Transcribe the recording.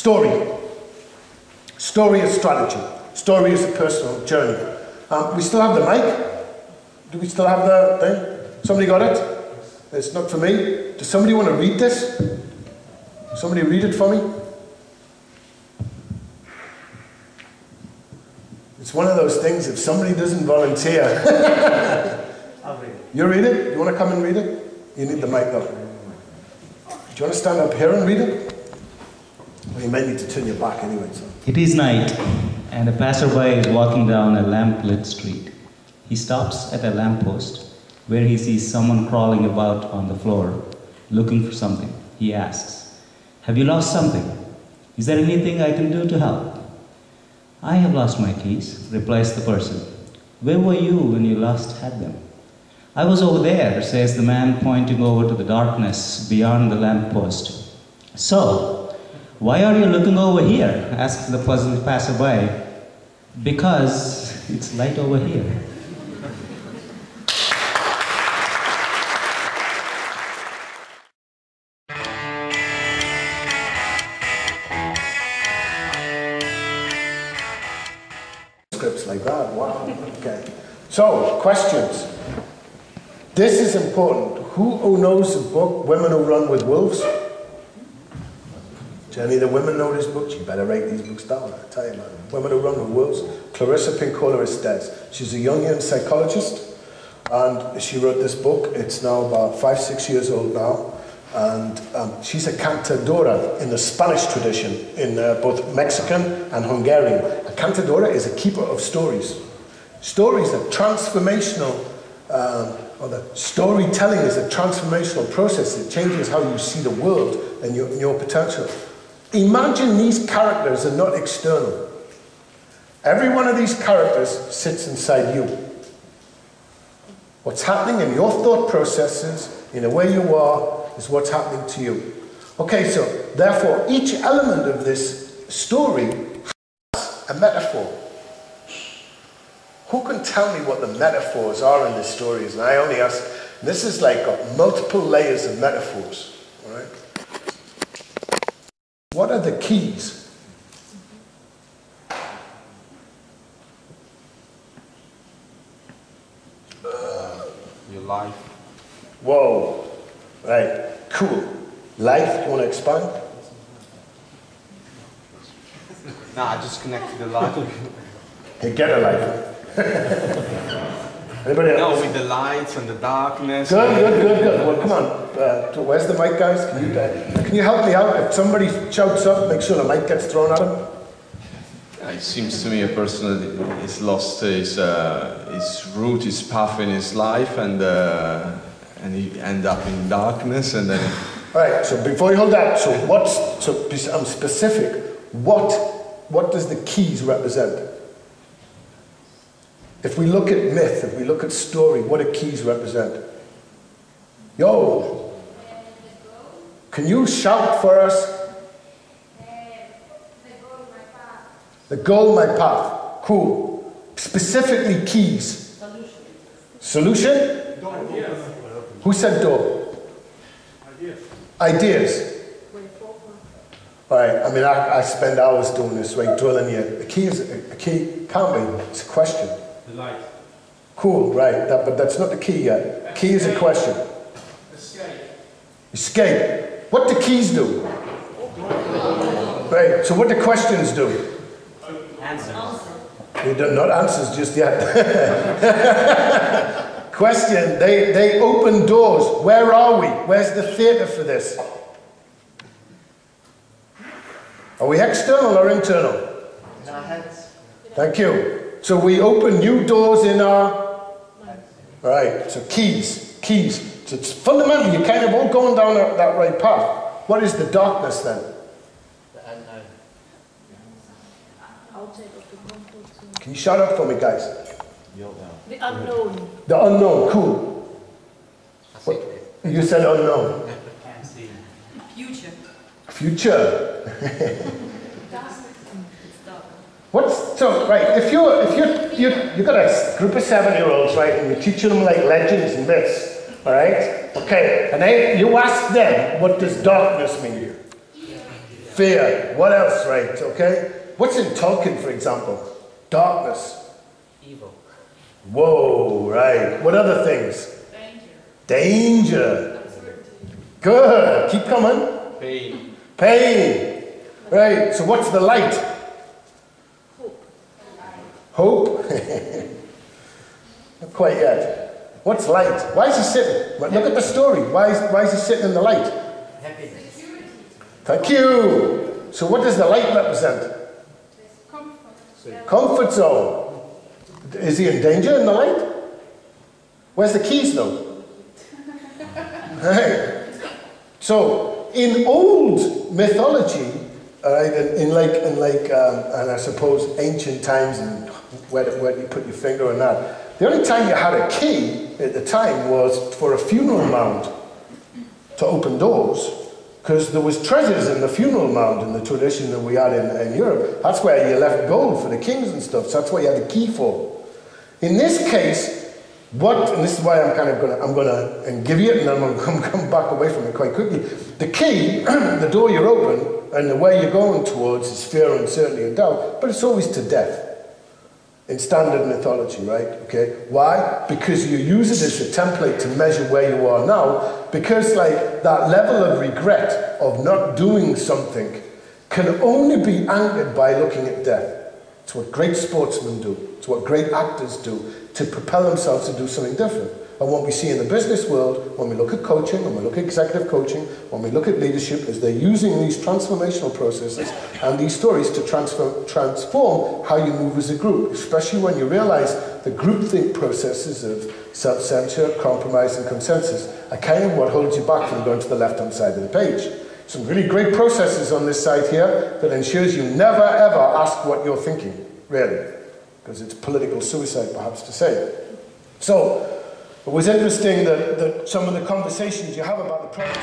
Story. Story is strategy. Story is a personal journey. We still have the mic? Do we still have the thing? Somebody got it? It's not for me. Does somebody want to read this? Somebody read it for me? It's one of those things, if somebody doesn't volunteer. I'll read it. You read it? You want to come and read it? You need the mic though. Do you want to stand up here and read it? Well, you might need to turn your back anyway. So. It is night, and a passerby is walking down a lamp-lit street. He stops at a lamppost, where he sees someone crawling about on the floor, looking for something. He asks, "Have you lost something? Is there anything I can do to help?" "I have lost my keys," replies the person. "Where were you when you last had them?" "I was over there," says the man, pointing over to the darkness beyond the lamppost. "So, why are you looking over here?" asks the puzzled passerby. "Because it's light over here." Scripts like that, wow, okay. So, questions. This is important. Who knows the book, Women Who Run with Wolves? Do any of the women know this book? You better write these books down, I tell you, man. Women Who Run with Wolves. Clarissa Pinkola Estes. She's a Jungian psychologist, and she wrote this book. It's now about 5-6 years old now. And she's a cantadora in the Spanish tradition, in both Mexican and Hungarian. A cantadora is a keeper of stories. Stories are transformational, or the storytelling is a transformational process. It changes how you see the world and your potential. Imagine these characters are not external. Every one of these characters sits inside you. What's happening in your thought processes, in the way you are, is what's happening to you. Okay, so therefore each element of this story has a metaphor. Who can tell me what the metaphors are in the stories? And I only ask, this is like got multiple layers of metaphors, all right? What are the keys? Your life. Whoa. Right, cool. Life, you want to expand? Nah, I just connected the light. Hey, get a life. Anybody else? No, with the lights and the darkness. Good. Well, come on. Where's the mic, guys? Can you help me out? If somebody shouts up, make sure the mic gets thrown at him. It seems to me a person that is lost his route, his path in his life, and he end up in darkness, and then. All right. So before you hold that, I'm specific. What does the keys represent? If we look at myth, if we look at story, what do keys represent? Yo, can you shout for us? The goal, my path. Cool. Specifically keys. Solution? Ideas. Who said door? Ideas. All right, I mean, I spend hours doing this, right, drilling you. A key can't be, it's a question. The light. Cool, right, but that's not the key yet. Key is a question. Escape. What do keys do? Right, so what do questions do? Answers. Not answers just yet. Question, they open doors. Where are we? Where's the theatre for this? Are we external or internal? In our heads. Thank you. So we open new doors in our... Right, so keys. So it's fundamentally, you're kind of all going down that right path. What is the darkness then? The unknown. Can you shout out for me, guys? The unknown. The unknown, cool. What? You said unknown. Can't see. Future. Future. So right? If you got a group of 7-year-olds, right, and you're teaching them like legends and myths, all right? Okay, and you ask them, what does darkness mean? Fear. What else, right? Okay? What's in Tolkien, for example? Darkness. Evil. Whoa, right. What other things? Danger. Uncertainty. Good. Keep coming. Pain. Pain. Right. So what's the light? Hope. Hope. Not quite yet. What's light? Why is he sitting? Look at the story. Why is he sitting in the light? Happiness. Thank you. So what does the light represent? Comfort zone. Is he in danger in the light? Where's the keys though? Right. So in old mythology, right, and I suppose ancient times, and where you put your finger on that, the only time you had a key at the time was for a funeral mound to open doors. Because there was treasures in the funeral mound in the tradition that we had in Europe. That's where you left gold for the kings and stuff. So that's what you had a key for. In this case, and this is why I'm gonna give you it, and then I'm gonna come back away from it quite quickly. The key, the door you're open, and the way you're going towards is fear, uncertainty, and doubt. But it's always to death. In standard mythology, right? Okay. Why? Because you use it as a template to measure where you are now. Because like that level of regret of not doing something can only be anchored by looking at death. It's what great sportsmen do. It's what great actors do to propel themselves to do something different. And what we see in the business world, when we look at coaching, when we look at executive coaching, when we look at leadership, is they're using these transformational processes and these stories to transform how you move as a group, especially when you realize the groupthink processes of self-censure, compromise, and consensus are kind of what holds you back from going to the left-hand side of the page. Some really great processes on this side here that ensures you never ever ask what you're thinking, really, because it's political suicide, perhaps, to say it. So, it was interesting that some of the conversations you have about the products.